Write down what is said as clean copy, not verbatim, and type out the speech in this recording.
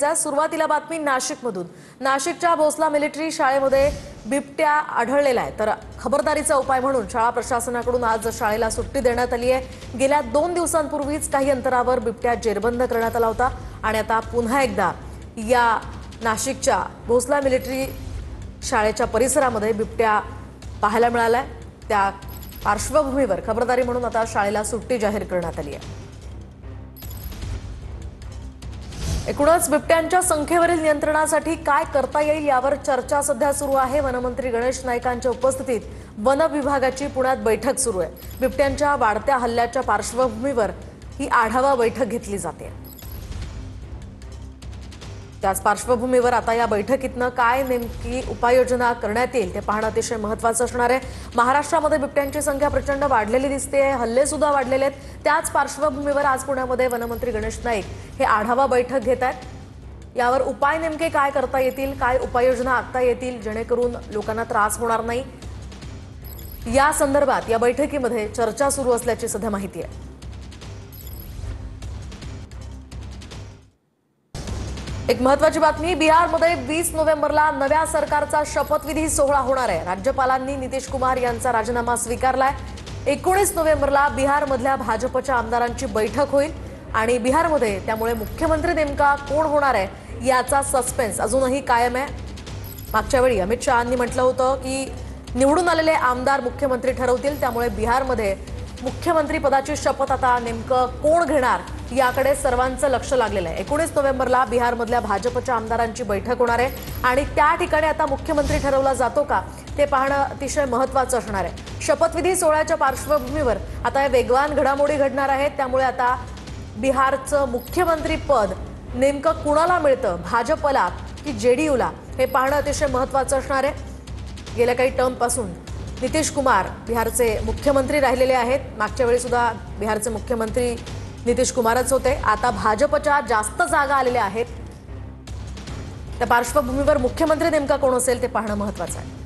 घ्यायचा आहे। सुरुवातीला बातमी नाशिकमधून। नाशिकच्या भोसला मिलिटरी शाळेमध्ये बिबट्या आढळलेला आहे, तर खबरदारीचा उपाय म्हणून शाळा प्रशासनाकडून आज शाळेला सुट्टी देण्यात आली आहे। गेल्या 2 दिवसांपूर्वीच काही अंतरावर बिबट्या जेरबंद करण्यात आला होता आणि आता पुन्हा एकदा या नाशिकच्या भोसला मिलिटरी शाळेच्या परिसरामध्ये बिबट्या पाहायला मिळालाय। त्या पार्श्वभूमीवर खबरदारी म्हणून आता शाळेला सुट्टी जाहीर करण्यात आली आहे। एकूणच बिबट्यांच्या संख्येवरील नियंत्रणासाठी काय करता येईल यावर चर्चा सध्या सुरू आहे। वनमंत्री गणेश नाईकांच्या उपस्थितीत वन विभागाची पुण्यात बैठक सुरू आहे। बिबट्यांच्या वाढत्या हल्ल्याच्या पार्श्वभूमीवर ही आढावा बैठक घेतली जाते। त्याच पार्श्वभूमीवर आता या बैठकीतनं काय नेमकी उपाययोजना करण्यात येईल ते पाहणं अतिशय महत्त्वाचं असणार आहे। महाराष्ट्रामध्ये बिबट्यांची संख्या प्रचंड वाढलेली दिसते, हल्ले सुद्धा वाढलेले आहेत। त्याच पार्श्वभूमीवर आज पुण्यामध्ये वनमंत्री गणेश नाईक हे आढावा बैठक घेत आहेत। यावर उपाय नेमके काय करता येतील, काय उपाययोजना आखता येतील जेणेकरून लोकांना त्रास होणार नाही, या संदर्भात या बैठकीमध्ये चर्चा सुरू असल्याची सध्या माहिती आहे। एक महत्त्वाची बातमी, बिहारमध्ये 20 नोव्हेंबरला नव्या सरकारचा शपथविधी सोहळा होणार आहे। राज्यपालांनी नितीश कुमार यांचा राजीनामा स्वीकारलाय। 19 नोव्हेंबरला बिहारमधल्या भाजपच्या आमदारांची बैठक होईल आणि बिहारमध्ये त्यामुळे मुख्यमंत्री नेमका कोण होणार आहे याचा सस्पेन्स अजूनही कायम आहे। मागच्या वेळी अमित शहांनी म्हटलं होतं की निवडून आलेले आमदार मुख्यमंत्री ठरवतील, त्यामुळे बिहारमध्ये मुख्यमंत्री पदाची शपथ आता नेमकं कोण घेणार याकडे सर्वांचं लक्ष लागलेलं आहे। 19 नोव्हेंबरला बिहारमधल्या भाजपच्या आमदारांची बैठक होणार आहे आणि त्या ठिकाणी आता मुख्यमंत्री ठरवला जातो का ते पाहणं अतिशय महत्त्वाचं असणार आहे। शपथविधी सोहळ्याच्या पार्श्वभूमीवर आता वेगवान घडामोडी घडणार आहेत, त्यामुळे आता बिहारचं मुख्यमंत्री पद नेमकं कुणाला मिळतं, भाजपला की जेडीयूला, हे पाहणं अतिशय महत्त्वाचं असणार आहे। गेल्या काही टर्मपासून नितीश कुमार बिहारचे मुख्यमंत्री राहिलेले आहेत। मागच्या वेळी सुद्धा बिहारचे मुख्यमंत्री नितीश कुमारच होते। आता भाजपच्या जास्त जागा आलेल्या आहेत, त्या पार्श्वभूमीवर मुख्यमंत्री नेमका कोण असेल ते पाहणं महत्त्वाचं आहे।